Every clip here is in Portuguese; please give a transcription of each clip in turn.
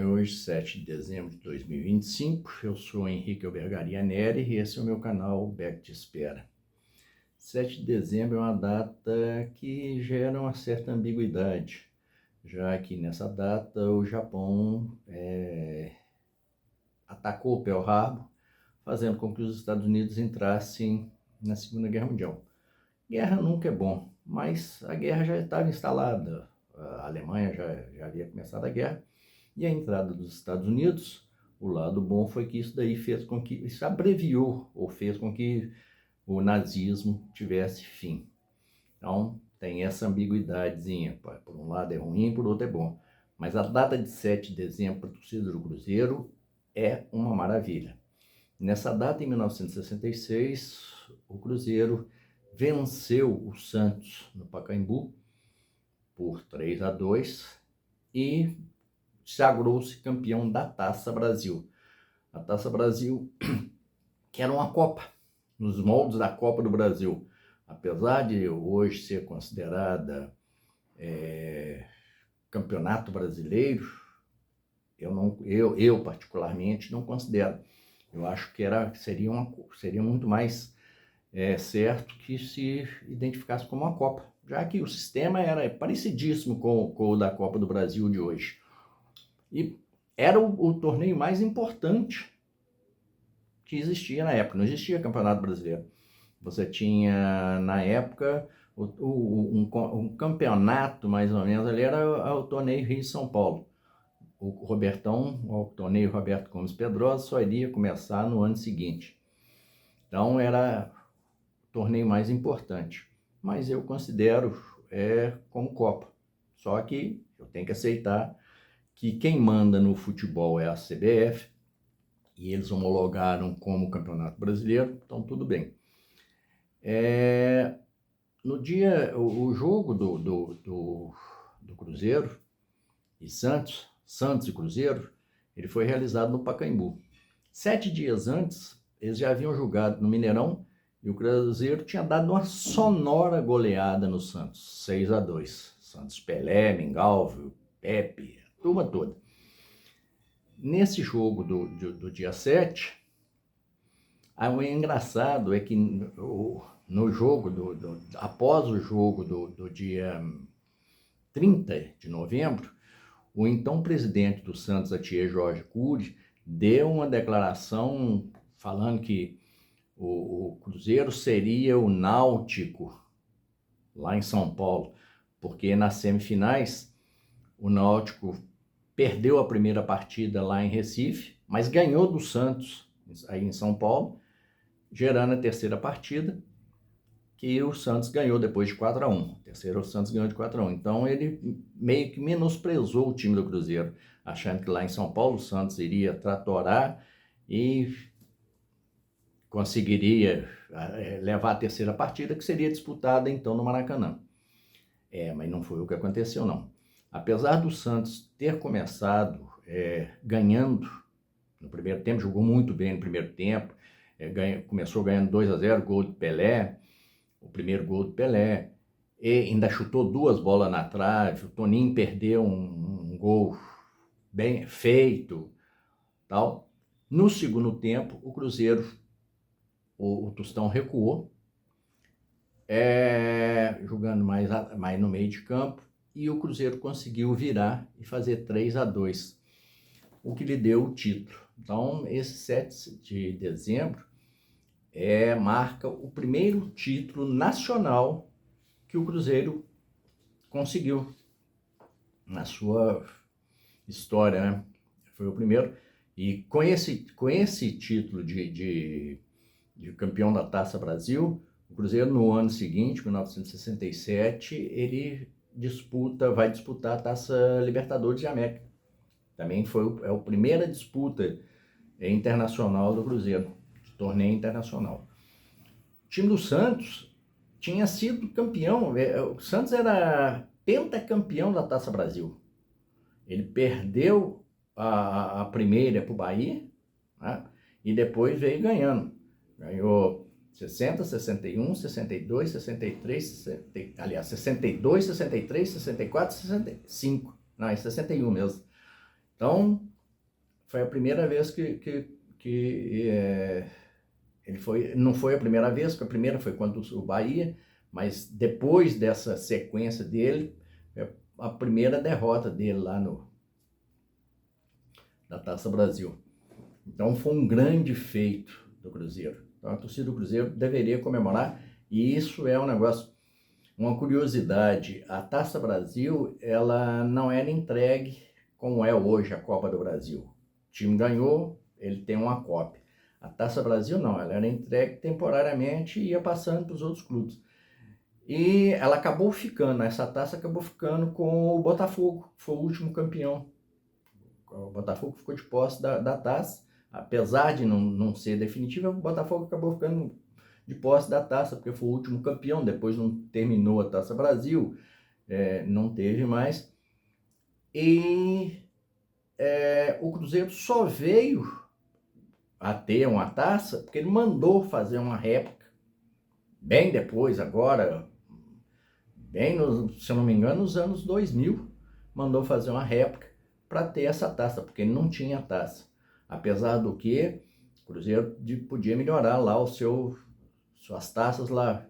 Hoje, 7 de dezembro de 2025, eu sou Henrique Albergaria Neri e esse é o meu canal Beck Te Espera. 7 de dezembro é uma data que gera uma certa ambiguidade, já que nessa data o Japão atacou Pearl Harbor, fazendo com que os Estados Unidos entrassem na Segunda Guerra Mundial. Guerra nunca é bom, mas a guerra já estava instalada, a Alemanha já havia começado a guerra, e a entrada dos Estados Unidos, o lado bom foi que isso daí fez com que, isso abreviou, ou fez com que o nazismo tivesse fim. Então, tem essa ambiguidadezinha, por um lado é ruim, por outro é bom. Mas a data de 7 de dezembro para a torcida do Cruzeiro é uma maravilha. Nessa data, em 1966, o Cruzeiro venceu o Santos no Pacaembu por 3-2 e sagrou-se campeão da Taça Brasil. A Taça Brasil, que era uma Copa, nos moldes da Copa do Brasil. Apesar de hoje ser considerada campeonato brasileiro, eu particularmente não considero. Eu acho que seria muito mais certo que se identificasse como uma Copa, já que o sistema era parecidíssimo com o da Copa do Brasil de hoje. E era o torneio mais importante que existia na época. Não existia Campeonato Brasileiro. Você tinha, na época, um campeonato, mais ou menos, ali era o torneio Rio-São Paulo. O torneio Roberto Gomes Pedrosa só iria começar no ano seguinte. Então, era o torneio mais importante. Mas eu considero como Copa. Só que eu tenho que aceitar que quem manda no futebol é a CBF, e eles homologaram como Campeonato Brasileiro, então tudo bem. No dia, o jogo do Cruzeiro e Santos e Cruzeiro, ele foi realizado no Pacaembu. 7 dias antes, eles já haviam jogado no Mineirão, e o Cruzeiro tinha dado uma sonora goleada no Santos, 6-2. Santos, Pelé, Mengalvio, Pepe, a turma toda. Nesse jogo do dia 7, o engraçado é que no jogo, após o jogo do dia 30 de novembro, o então presidente do Santos, Atier Jorge Cury, deu uma declaração falando que o Cruzeiro seria o Náutico lá em São Paulo, porque nas semifinais o Náutico perdeu a primeira partida lá em Recife, mas ganhou do Santos aí em São Paulo, gerando a terceira partida, que o Santos ganhou depois de 4-1. A terceira o Santos ganhou de 4-1. Então ele meio que menosprezou o time do Cruzeiro, achando que lá em São Paulo o Santos iria tratorar e conseguiria levar a terceira partida, que seria disputada então no Maracanã. Mas não foi o que aconteceu, não. Apesar do Santos ter começado ganhando no primeiro tempo, jogou muito bem no primeiro tempo, começou ganhando 2-0, gol de Pelé, o primeiro gol de Pelé, e ainda chutou 2 bolas na trave, o Toninho perdeu um gol bem feito, tal. No segundo tempo, o Cruzeiro, o Tostão recuou, jogando mais no meio de campo, e o Cruzeiro conseguiu virar e fazer 3-2, o que lhe deu o título. Então, esse 7 de dezembro marca o primeiro título nacional que o Cruzeiro conseguiu na sua história, né? Foi o primeiro. E com esse título de campeão da Taça Brasil, o Cruzeiro no ano seguinte, 1967, ele vai disputar a Taça Libertadores de América. Também é a primeira disputa internacional do Cruzeiro, de torneio internacional. O time do Santos tinha sido campeão, o Santos era pentacampeão da Taça Brasil. Ele perdeu a primeira para o Bahia, né? E depois veio ganhando. Ganhou 60, 61, 62, 63, aliás, 62, 63, 64, 65. Não, é 61 mesmo. Então, foi a primeira vez ele foi, não foi a primeira vez, porque a primeira foi contra o Bahia, mas depois dessa sequência dele, é a primeira derrota dele lá na Taça Brasil. Então foi um grande feito do Cruzeiro. Então a torcida do Cruzeiro deveria comemorar, e isso é um negócio, uma curiosidade. A Taça Brasil, ela não era entregue como é hoje a Copa do Brasil. O time ganhou, ele tem uma cópia. A Taça Brasil não, ela era entregue temporariamente e ia passando para os outros clubes. E ela acabou ficando, essa taça acabou ficando com o Botafogo, que foi o último campeão. O Botafogo ficou de posse da taça, apesar de não ser definitiva, o Botafogo acabou ficando de posse da taça, porque foi o último campeão, depois não terminou a Taça Brasil, não teve mais. E o Cruzeiro só veio a ter uma taça porque ele mandou fazer uma réplica, bem depois, agora, se eu não me engano, nos anos 2000, mandou fazer uma réplica para ter essa taça, porque ele não tinha taça. Apesar do que, o Cruzeiro podia melhorar lá suas taças lá,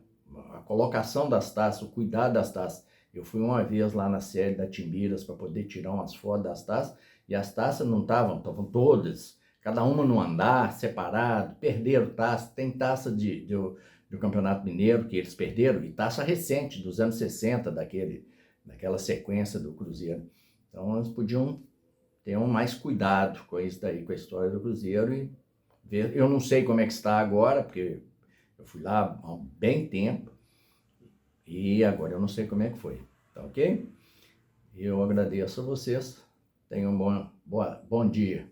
a colocação das taças, o cuidado das taças. Eu fui uma vez lá na série da Timbiras para poder tirar umas fotos das taças, e as taças não estavam todas, cada uma num andar, separado, perderam taça. Tem taça do Campeonato Mineiro que eles perderam, e taça recente, dos anos 60, daquela sequência do Cruzeiro. Então eles podiam ter mais cuidado com isso daí, com a história do Cruzeiro, e ver. Eu não sei como é que está agora, porque eu fui lá há bem tempo, e agora eu não sei como é que foi, tá ok? Eu agradeço a vocês, tenham um bom dia.